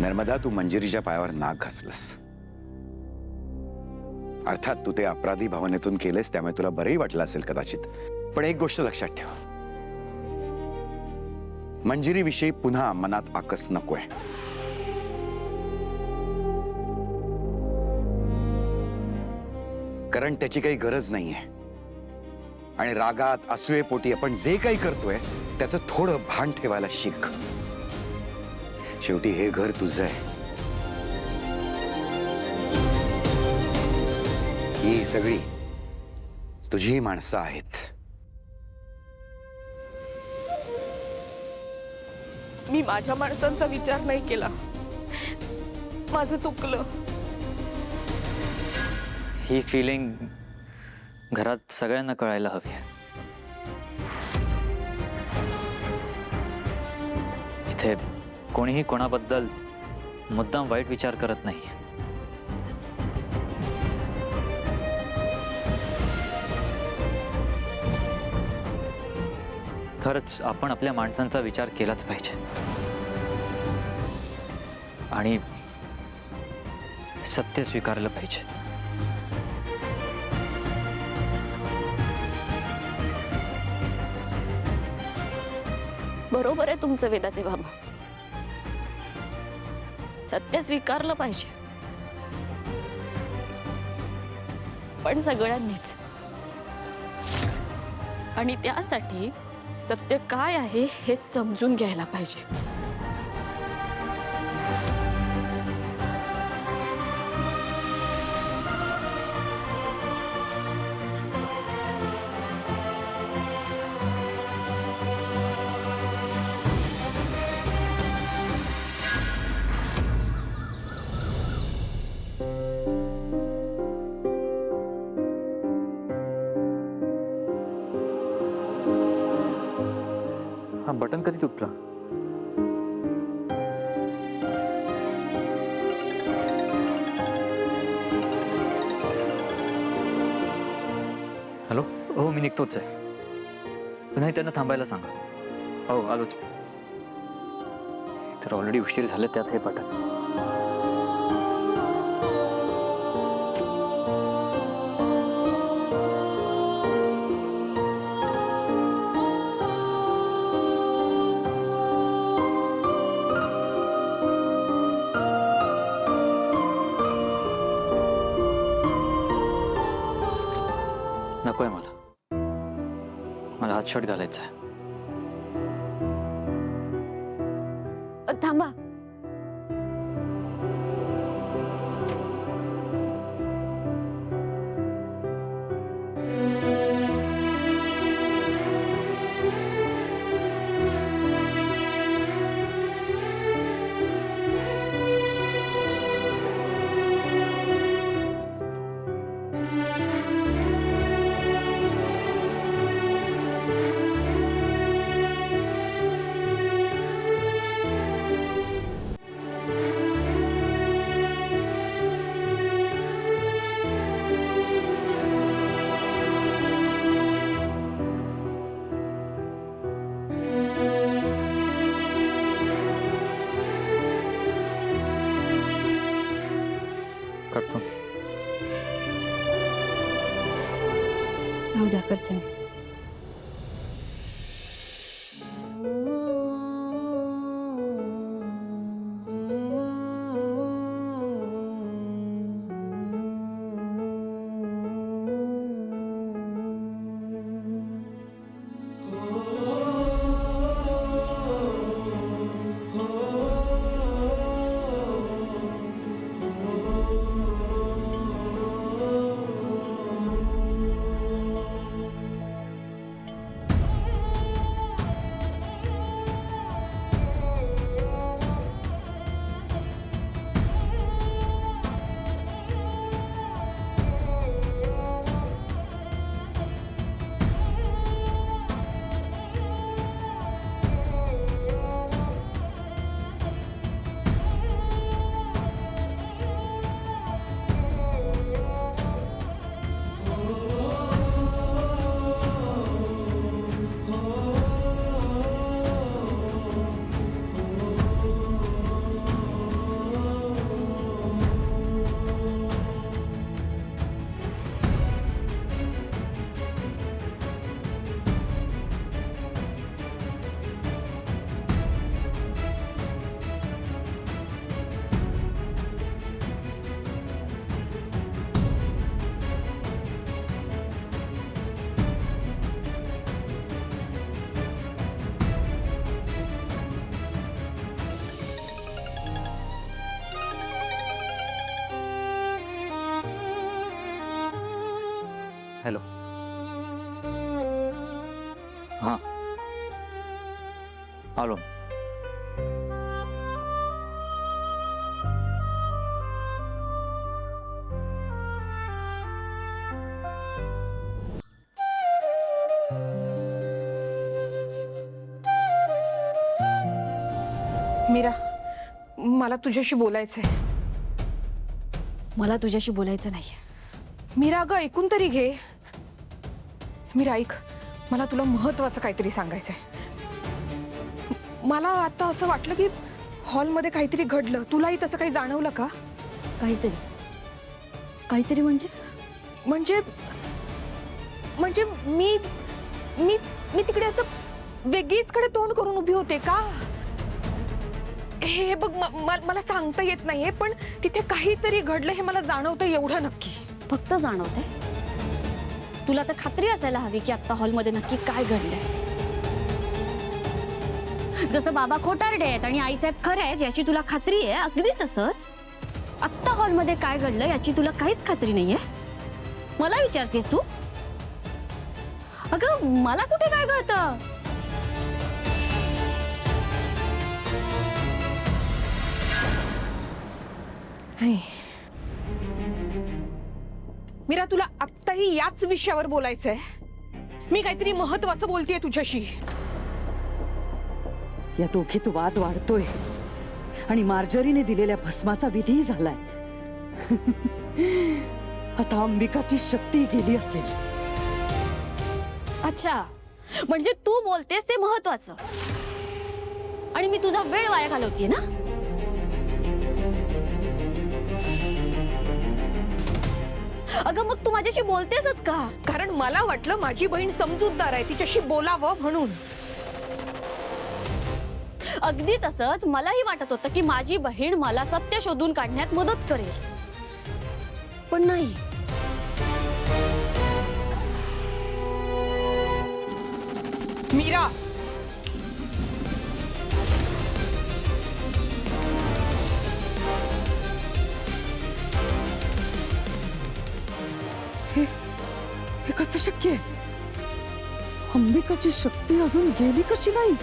नर्मदा, तू मंजिरीच्या पायावर नाक घासलस. अर्थात तू ते अपराधी भावनेतून केलेस, त्यामुळे तुला बरंही वाटलं असेल कदाचित. पण एक गोष्ट लक्षात ठेव, मंजिरीविषयी पुन्हा मनात आकस नकोय. कारण त्याची काही गरज नाहीये. आणि रागात असूयेपोटी आपण जे काही करतोय त्याचं थोडं भान ठेवायला शिक. शेवटी हे घर तुझं आहे. ही सगळी तुझी माणसं आहेत. मी माझ्या माणसांचा विचार नाही केला. माझं चुकलं. ही फिलिंग घरात सगळ्यांना कळायला हवी आहे. इथे कोणीही कोणाबद्दल मुद्दाम वाईट विचार करत नाही. खरंच आपण आपल्या माणसांचा विचार केलाच पाहिजे आणि सत्य स्वीकारलं पाहिजे. बरोबर आहे तुमचं वेदाचे बाबा. सत्य स्वीकारलं पाहिजे, पण सगळ्यांनीच. आणि त्यासाठी सत्य काय आहे हे समजून घ्यायला पाहिजे. हा बटन कधी तुटलं? हॅलो, हो मी निघतोच आहे. नाही, त्यांना थांबायला सांगा. हो आलोच. तर ऑलरेडी उशीर झाले, त्यात हे बटन. नकोय मला हात शर्ट घालायचा आहे. थांबा. आलो. मीरा, मला तुझ्याशी बोलायचंय. मला तुझ्याशी बोलायचं नाहीये. मीरा, अगं ऐकून तरी घे. मीरा ऐक, मला तुला महत्वाचं काहीतरी सांगायचंय. मला आता असं वाटलं की हॉलमध्ये काहीतरी घडलं. तुलाही तसं काही जाणवलं का? काहीतरी काहीतरी म्हणजे म्हणजे म्हणजे मी मी मी तिकडे असं वेगळीचकडे तोंड करून उभी होते का? हे बघ, मला सांगता येत नाहीये, पण तिथे काहीतरी घडलं हे मला जाणवतं, एवढं नक्की. फक्त जाणवतंय? तुला तर खात्री असायला हवी की आत्ता हॉलमध्ये नक्की काय घडलंय. जसं बाबा खोटारडे आहेत आणि आईसाहेब खरे आहेत याची तुला खात्री आहे, अगदी तसंच आत्ता हॉलमध्ये काय घडलं याची तुला काहीच खात्री नाहीये. मला विचारतेस तू? अगं मला कुठे काय कळतं? मीरा, तुला आत्ताही याच विषयावर बोलायचंय? मी काहीतरी महत्वाचं बोलतेय तुझ्याशी. या दोघीत वाद वाढतोय आणि मार्जरीने दिलेल्या भस्माचा विधी झालाय. आता अंबिकाची शक्ती गेली असेल. अच्छा, म्हणजे तू बोलतेस ते महत्वाचं आणि मी तुझा वेळ वाया घालवतीये ना? अगं मग तू माझ्याशी बोलतेसच का? कारण मला वाटलं माझी बहीण समजूतदार आहे, तिच्याशी बोलावं म्हणून. अगदी तसंच मलाही वाटत होतं की माझी बहीण मला सत्य शोधून काढण्यात मदत करेल, पण नाही. मीरा, हे कसं शक्य आहे? अंबिकाची शक्ती अजून गेली कशी नाही?